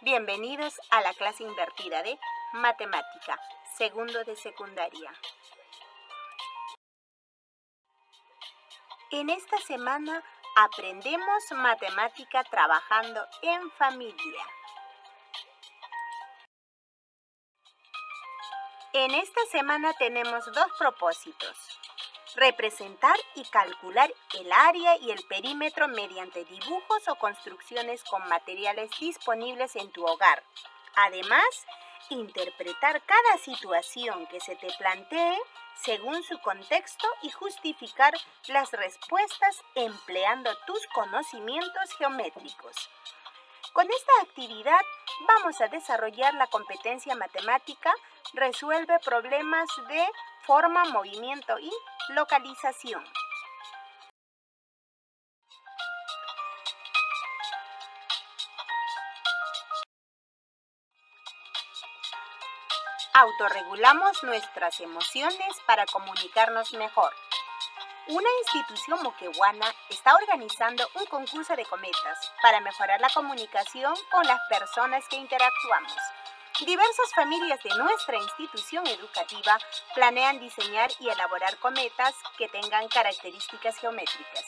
Bienvenidos a la clase invertida de Matemática, segundo de secundaria. En esta semana aprendemos matemática trabajando en familia. En esta semana tenemos dos propósitos: representar y calcular el área y el perímetro mediante dibujos o construcciones con materiales disponibles en tu hogar. Además, interpretar cada situación que se te plantee según su contexto y justificar las respuestas empleando tus conocimientos geométricos. Con esta actividad vamos a desarrollar la competencia matemática resuelve problemas de forma, movimiento y localización. Autorregulamos nuestras emociones para comunicarnos mejor. Una institución moqueguana está organizando un concurso de cometas para mejorar la comunicación con las personas que interactuamos. Diversas familias de nuestra institución educativa planean diseñar y elaborar cometas que tengan características geométricas,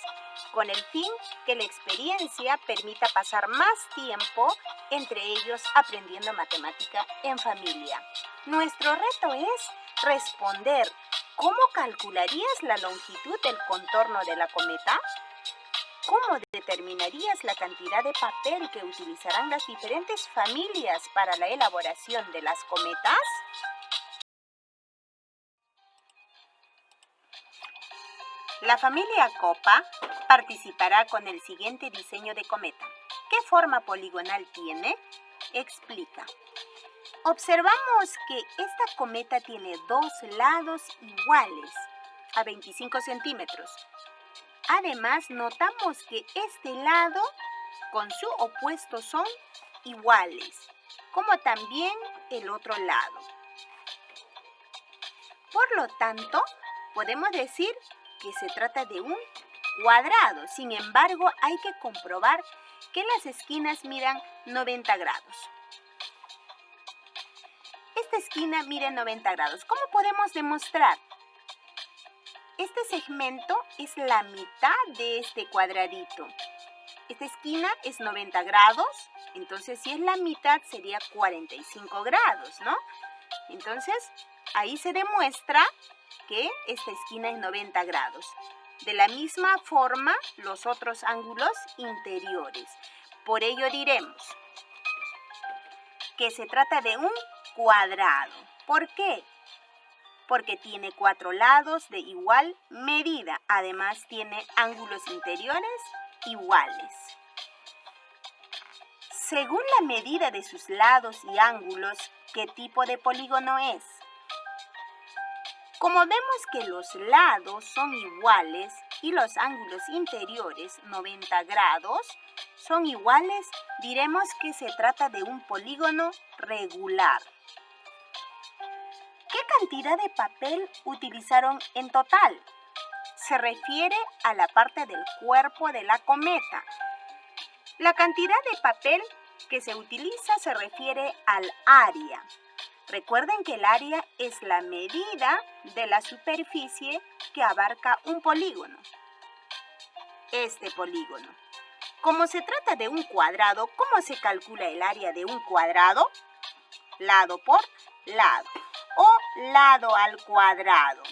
con el fin que la experiencia permita pasar más tiempo entre ellos aprendiendo matemática en familia. Nuestro reto es responder: ¿cómo calcularías la longitud del contorno de la cometa? ¿Cómo determinarías la cantidad de papel que utilizarán las diferentes familias para la elaboración de las cometas? La familia Copa participará con el siguiente diseño de cometa. ¿Qué forma poligonal tiene? Explica. Observamos que esta cometa tiene dos lados iguales, a 25 centímetros. Además, notamos que este lado con su opuesto son iguales, como también el otro lado. Por lo tanto, podemos decir que se trata de un cuadrado. Sin embargo, hay que comprobar que las esquinas midan 90 grados. Esta esquina mide 90 grados. ¿Cómo podemos demostrar? Este segmento es la mitad de este cuadradito. Esta esquina es 90 grados, entonces si es la mitad sería 45 grados, ¿no? Entonces, ahí se demuestra que esta esquina es 90 grados. De la misma forma, los otros ángulos interiores. Por ello diremos que se trata de un cuadrado. ¿Por qué? Porque tiene 4 lados de igual medida. Además, tiene ángulos interiores iguales. Según la medida de sus lados y ángulos, ¿qué tipo de polígono es? Como vemos que los lados son iguales y los ángulos interiores, 90 grados, son iguales, diremos que se trata de un polígono regular. ¿Qué cantidad de papel utilizaron en total? Se refiere a la parte del cuerpo de la cometa. La cantidad de papel que se utiliza se refiere al área. Recuerden que el área es la medida de la superficie que abarca un polígono. Este polígono. Como se trata de un cuadrado, ¿cómo se calcula el área de un cuadrado? Lado por lado o lado al cuadrado.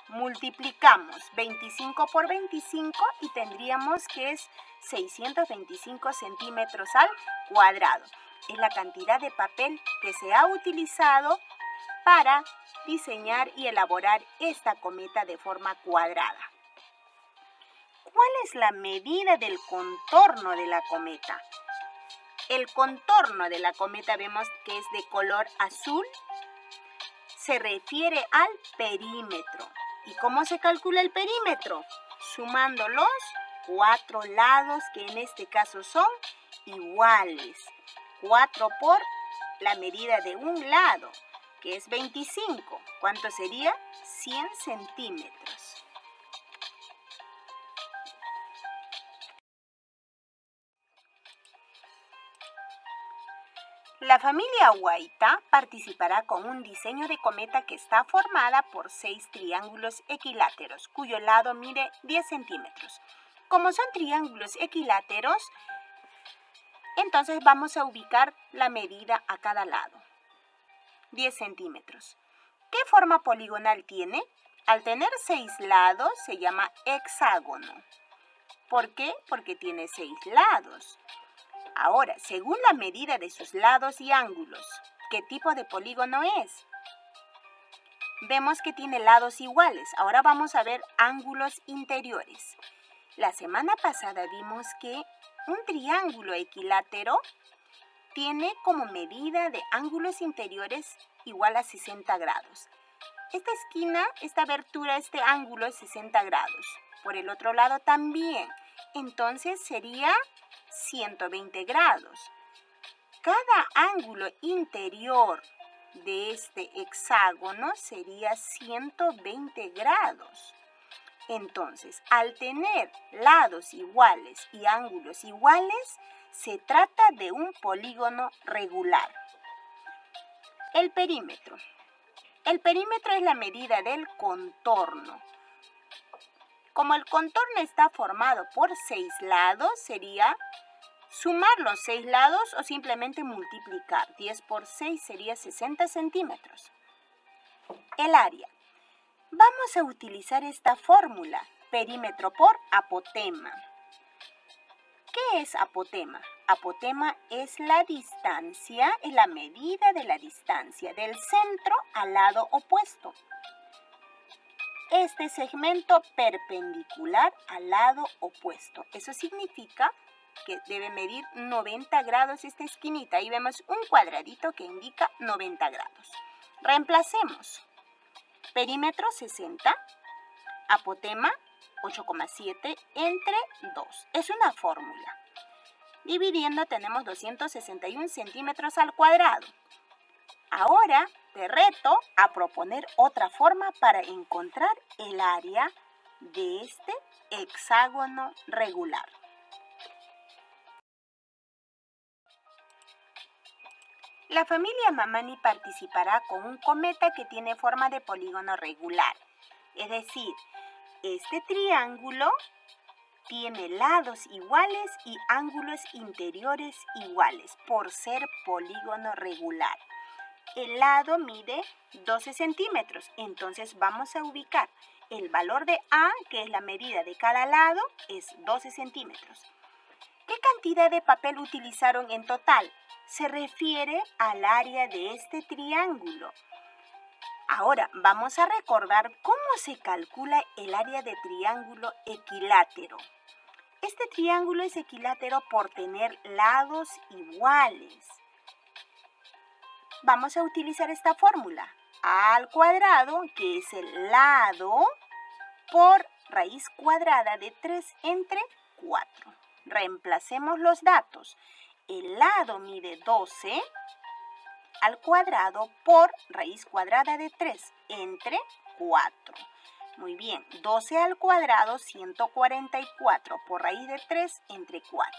Multiplicamos 25 por 25 y tendríamos que es 625 centímetros al cuadrado. Es la cantidad de papel que se ha utilizado para diseñar y elaborar esta cometa de forma cuadrada. ¿Cuál es la medida del contorno de la cometa? El contorno de la cometa vemos que es de color azul. Se refiere al perímetro. ¿Y cómo se calcula el perímetro? Sumando los 4 lados, que en este caso son iguales. 4 por la medida de un lado, que es 25. ¿Cuánto sería? 100 centímetros. La familia Huayta participará con un diseño de cometa que está formada por 6 triángulos equiláteros, cuyo lado mide 10 centímetros. Como son triángulos equiláteros, entonces vamos a ubicar la medida a cada lado. 10 centímetros. ¿Qué forma poligonal tiene? Al tener 6 lados se llama hexágono. ¿Por qué? Porque tiene 6 lados. Ahora, según la medida de sus lados y ángulos, ¿qué tipo de polígono es? Vemos que tiene lados iguales. Ahora vamos a ver ángulos interiores. La semana pasada vimos que un triángulo equilátero tiene como medida de ángulos interiores igual a 60 grados. Esta esquina, esta abertura, este ángulo es 60 grados. Por el otro lado también. Entonces sería 120 grados. Cada ángulo interior de este hexágono sería 120 grados. Entonces, al tener lados iguales y ángulos iguales, se trata de un polígono regular. El perímetro. El perímetro es la medida del contorno. Como el contorno está formado por 6 lados, sería sumar los 6 lados o simplemente multiplicar. 10 por 6 sería 60 centímetros. El área. Vamos a utilizar esta fórmula, perímetro por apotema. ¿Qué es apotema? Apotema es la distancia, es la medida de la distancia del centro al lado opuesto. Este segmento perpendicular al lado opuesto. Eso significa que debe medir 90 grados esta esquinita. Ahí vemos un cuadradito que indica 90 grados. Reemplacemos. Perímetro 60, apotema 8,7 entre 2. Es una fórmula. Dividiendo tenemos 261 centímetros al cuadrado. Ahora te reto a proponer otra forma para encontrar el área de este hexágono regular. La familia Mamani participará con un cometa que tiene forma de polígono regular. Es decir, este triángulo tiene lados iguales y ángulos interiores iguales por ser polígono regular. El lado mide 12 centímetros, entonces vamos a ubicar el valor de A, que es la medida de cada lado, es 12 centímetros. ¿Qué cantidad de papel utilizaron en total? Se refiere al área de este triángulo. Ahora vamos a recordar cómo se calcula el área de triángulo equilátero. Este triángulo es equilátero por tener lados iguales. Vamos a utilizar esta fórmula. A al cuadrado, que es el lado, por raíz cuadrada de 3 entre 4. Reemplacemos los datos. El lado mide 12 al cuadrado por raíz cuadrada de 3 entre 4. Muy bien, 12 al cuadrado, 144 por raíz de 3 entre 4.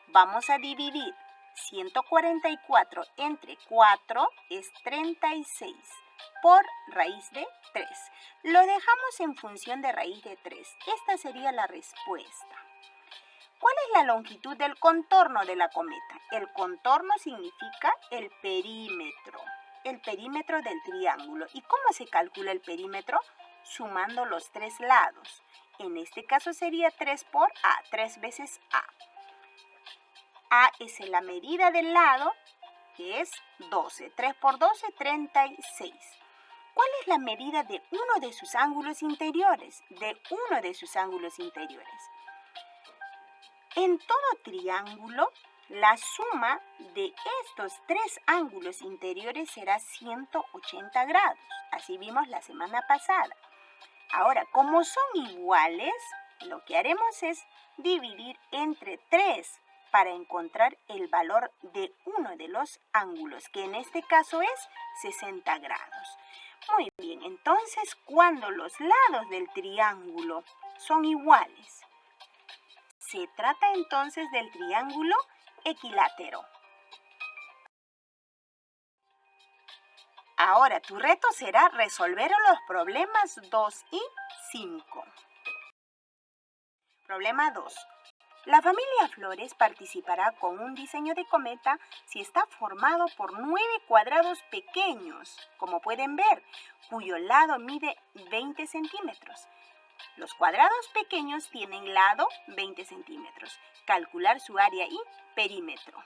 Vamos a dividir. 144 entre 4 es 36 por raíz de 3. Lo dejamos en función de raíz de 3. Esta sería la respuesta. ¿Cuál es la longitud del contorno de la cometa? El contorno significa el perímetro del triángulo. ¿Y cómo se calcula el perímetro? Sumando los 3 lados. En este caso sería 3 por A, 3 veces A. A es la medida del lado, que es 12. 3 por 12, 36. ¿Cuál es la medida de uno de sus ángulos interiores? En todo triángulo, la suma de estos 3 ángulos interiores será 180 grados. Así vimos la semana pasada. Ahora, como son iguales, lo que haremos es dividir entre 3 para encontrar el valor de uno de los ángulos, que en este caso es 60 grados. Muy bien, entonces cuando los lados del triángulo son iguales, se trata entonces del triángulo equilátero. Ahora tu reto será resolver los problemas 2 y 5. Problema 2. La familia Flores participará con un diseño de cometa si está formado por 9 cuadrados pequeños, como pueden ver, cuyo lado mide 20 centímetros. Los cuadrados pequeños tienen lado 20 centímetros. Calcular su área y perímetro.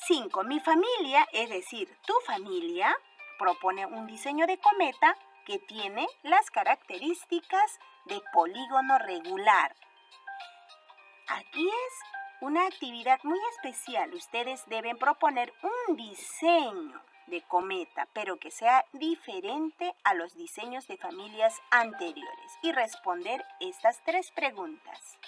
5. Mi familia, es decir, tu familia, propone un diseño de cometa que tiene las características de polígono regular. Aquí es una actividad muy especial. Ustedes deben proponer un diseño de cometa, pero que sea diferente a los diseños de familias anteriores y responder estas 3 preguntas.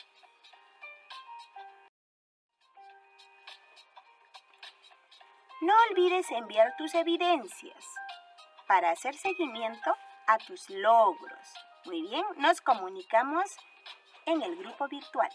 No olvides enviar tus evidencias para hacer seguimiento a tus logros. Muy bien, nos comunicamos en el grupo virtual.